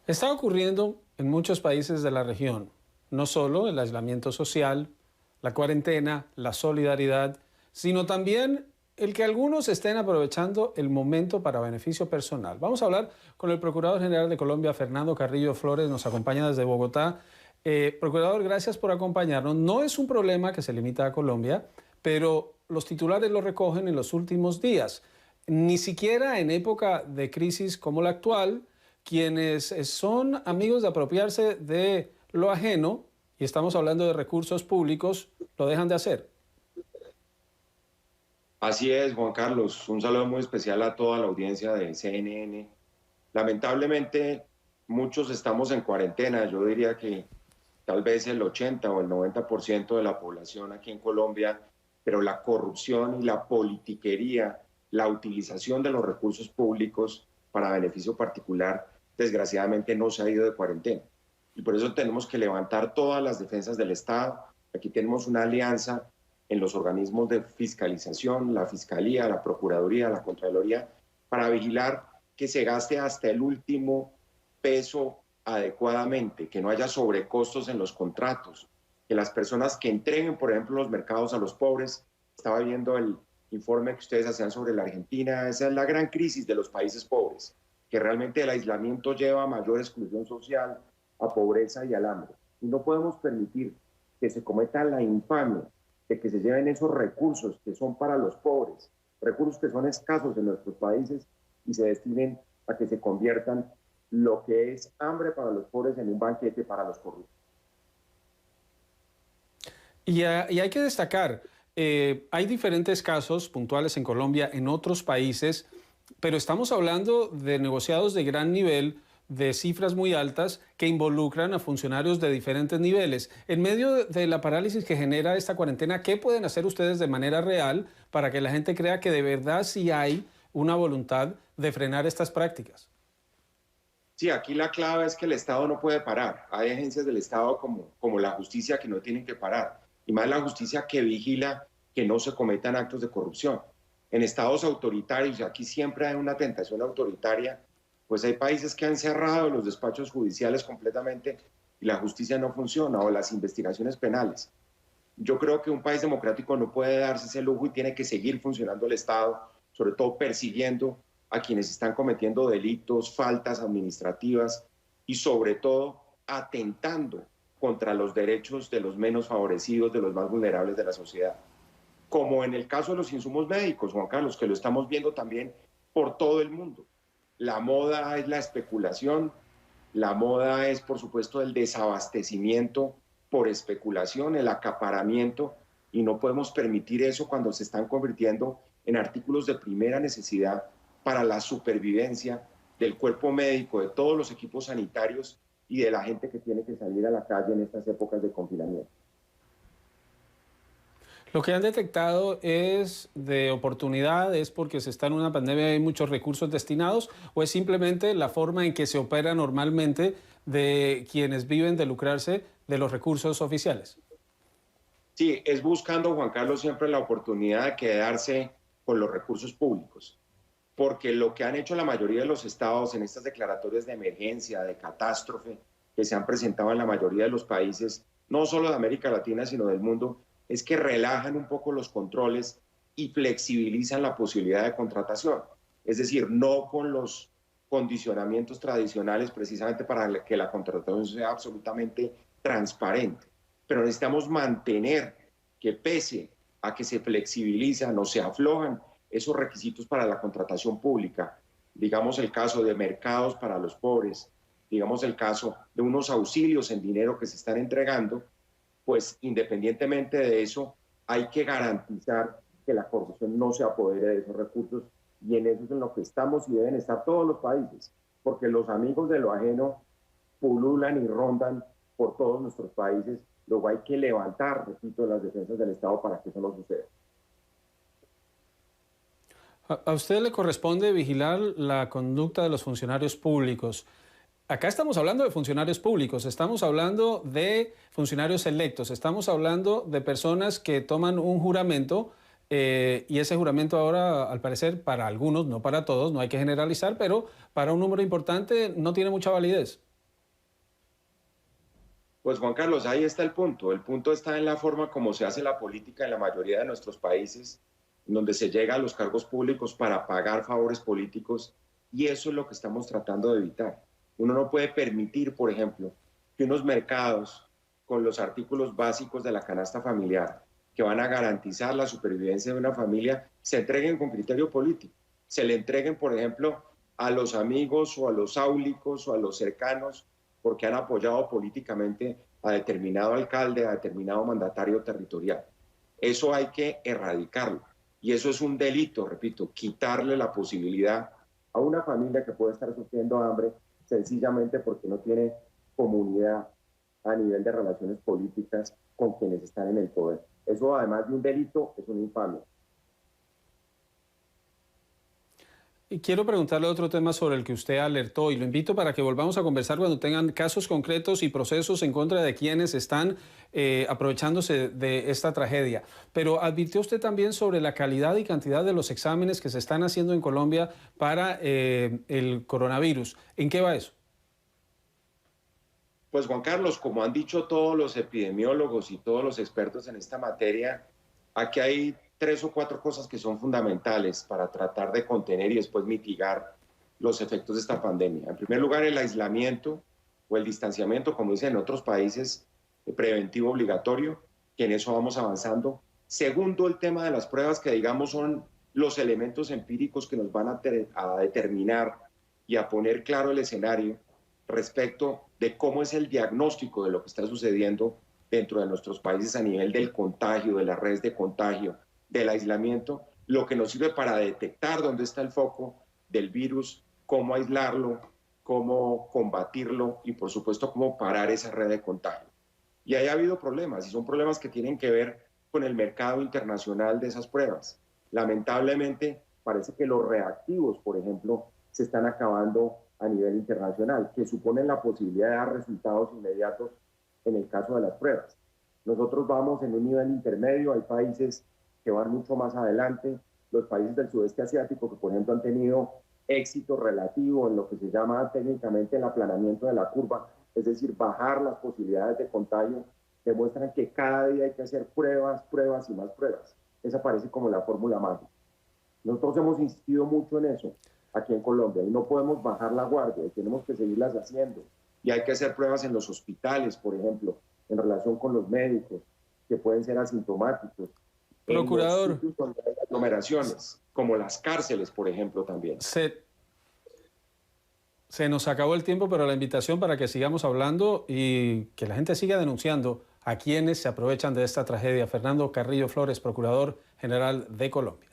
Está ocurriendo en muchos países de la región, no solo el aislamiento social, la cuarentena, la solidaridad, sino también el que algunos estén aprovechando el momento para beneficio personal. Vamos a hablar con el Procurador General de Colombia, Fernando Carrillo Flores, nos acompaña desde Bogotá. Procurador, gracias por acompañarnos. No es un problema que se limita a Colombia, pero los titulares lo recogen en los últimos días. Ni siquiera en época de crisis como la actual, quienes son amigos de apropiarse de lo ajeno, y estamos hablando de recursos públicos, lo dejan de hacer. Así es, Juan Carlos. Un saludo muy especial a toda la audiencia de CNN. Lamentablemente, muchos estamos en cuarentena. Yo diría que tal vez el 80 o el 90% de la población aquí en Colombia, pero la corrupción y la politiquería, la utilización de los recursos públicos para beneficio particular, desgraciadamente no se ha ido de cuarentena. Y por eso tenemos que levantar todas las defensas del Estado. Aquí tenemos una alianza en los organismos de fiscalización, la Fiscalía, la Procuraduría, la Contraloría, para vigilar que se gaste hasta el último peso adecuadamente, que no haya sobrecostos en los contratos, que las personas que entreguen, por ejemplo, los mercados a los pobres. Estaba viendo el informe que ustedes hacían sobre la Argentina. Esa es la gran crisis de los países pobres, que realmente el aislamiento lleva a mayor exclusión social, a pobreza y al hambre. Y no podemos permitir que se cometa la infamia de que se lleven esos recursos que son para los pobres, recursos que son escasos en nuestros países, y se destinen a que se conviertan lo que es hambre para los pobres en un banquete para los corruptos. Y hay que destacar, hay diferentes casos puntuales en Colombia, en otros países, pero estamos hablando de negociados de gran nivel, de cifras muy altas que involucran a funcionarios de diferentes niveles. En medio de la parálisis que genera esta cuarentena, ¿qué pueden hacer ustedes de manera real para que la gente crea que de verdad sí hay una voluntad de frenar estas prácticas? Sí, aquí la clave es que el Estado no puede parar. Hay agencias del Estado como la justicia que no tienen que parar. Y más la justicia que vigila que no se cometan actos de corrupción. En estados autoritarios, y aquí siempre hay una tentación autoritaria, pues hay países que han cerrado los despachos judiciales completamente y la justicia no funciona, o las investigaciones penales. Yo creo que un país democrático no puede darse ese lujo y tiene que seguir funcionando el Estado, sobre todo persiguiendo a quienes están cometiendo delitos, faltas administrativas y sobre todo atentando contra los derechos de los menos favorecidos, de los más vulnerables de la sociedad. Como en el caso de los insumos médicos, Juan Carlos, que lo estamos viendo también por todo el mundo. La moda es la especulación, la moda es, por supuesto, el desabastecimiento por especulación, el acaparamiento, y no podemos permitir eso cuando se están convirtiendo en artículos de primera necesidad para la supervivencia del cuerpo médico, de todos los equipos sanitarios y de la gente que tiene que salir a la calle en estas épocas de confinamiento. Lo que han detectado es de oportunidad, es porque se está en una pandemia y hay muchos recursos destinados, o es simplemente la forma en que se opera normalmente de quienes viven de lucrarse de los recursos oficiales. Sí, es buscando, Juan Carlos, siempre la oportunidad de quedarse con los recursos públicos, porque lo que han hecho la mayoría de los estados en estas declaratorias de emergencia, de catástrofe, que se han presentado en la mayoría de los países, no solo de América Latina, sino del mundo, es que relajan un poco los controles y flexibilizan la posibilidad de contratación. Es decir, no con los condicionamientos tradicionales precisamente para que la contratación sea absolutamente transparente. Pero necesitamos mantener que, pese a que se flexibilizan o se aflojan esos requisitos para la contratación pública, digamos el caso de mercados para los pobres, digamos el caso de unos auxilios en dinero que se están entregando, pues independientemente de eso, hay que garantizar que la corrupción no se apodere de esos recursos, y en eso es en lo que estamos y deben estar todos los países, porque los amigos de lo ajeno pululan y rondan por todos nuestros países. Luego hay que levantar, repito, las defensas del Estado para que eso no suceda. A usted le corresponde vigilar la conducta de los funcionarios públicos. Acá estamos hablando de funcionarios públicos, estamos hablando de funcionarios electos, estamos hablando de personas que toman un juramento y ese juramento ahora, al parecer, para algunos, no para todos, no hay que generalizar, pero para un número importante no tiene mucha validez. Pues Juan Carlos, ahí está el punto. El punto está en la forma como se hace la política en la mayoría de nuestros países, en donde se llega a los cargos públicos para pagar favores políticos, y eso es lo que estamos tratando de evitar. Uno no puede permitir, por ejemplo, que unos mercados con los artículos básicos de la canasta familiar, que van a garantizar la supervivencia de una familia, se entreguen con criterio político. Se le entreguen, por ejemplo, a los amigos o a los áulicos o a los cercanos porque han apoyado políticamente a determinado alcalde, a determinado mandatario territorial. Eso hay que erradicarlo. Y eso es un delito, repito, quitarle la posibilidad a una familia que puede estar sufriendo hambre sencillamente porque no tiene comunidad a nivel de relaciones políticas con quienes están en el poder. Eso, además de un delito, es una infamia. Y quiero preguntarle otro tema sobre el que usted alertó y lo invito para que volvamos a conversar cuando tengan casos concretos y procesos en contra de quienes están aprovechándose de esta tragedia. Pero advirtió usted también sobre la calidad y cantidad de los exámenes que se están haciendo en Colombia para el coronavirus. ¿En qué va eso? Pues Juan Carlos, como han dicho todos los epidemiólogos y todos los expertos en esta materia, aquí hay 3 o 4 cosas que son fundamentales para tratar de contener y después mitigar los efectos de esta pandemia. En primer lugar, el aislamiento o el distanciamiento, como dicen en otros países, preventivo obligatorio, que en eso vamos avanzando. Segundo, el tema de las pruebas, que digamos son los elementos empíricos que nos van a determinar y a poner claro el escenario respecto de cómo es el diagnóstico de lo que está sucediendo dentro de nuestros países a nivel del contagio, de las redes de contagio, del aislamiento, lo que nos sirve para detectar dónde está el foco del virus, cómo aislarlo, cómo combatirlo y por supuesto cómo parar esa red de contagio. Y ahí ha habido problemas, y son problemas que tienen que ver con el mercado internacional de esas pruebas. Lamentablemente, parece que los reactivos, por ejemplo, se están acabando a nivel internacional, que suponen la posibilidad de dar resultados inmediatos en el caso de las pruebas. Nosotros vamos en un nivel intermedio, hay países que van mucho más adelante, los países del sudeste asiático que, por ejemplo, han tenido éxito relativo en lo que se llama técnicamente el aplanamiento de la curva, es decir, bajar las posibilidades de contagio, demuestran que cada día hay que hacer pruebas, pruebas y más pruebas. Esa parece como la fórmula mágica. Nosotros hemos insistido mucho en eso aquí en Colombia y no podemos bajar la guardia y tenemos que seguirlas haciendo. Y hay que hacer pruebas en los hospitales, por ejemplo, en relación con los médicos, que pueden ser asintomáticos. Procurador. En los sitios donde hay aglomeraciones, como las cárceles, por ejemplo, también. Se nos acabó el tiempo, pero la invitación para que sigamos hablando y que la gente siga denunciando a quienes se aprovechan de esta tragedia. Fernando Carrillo Flores, Procurador General de Colombia.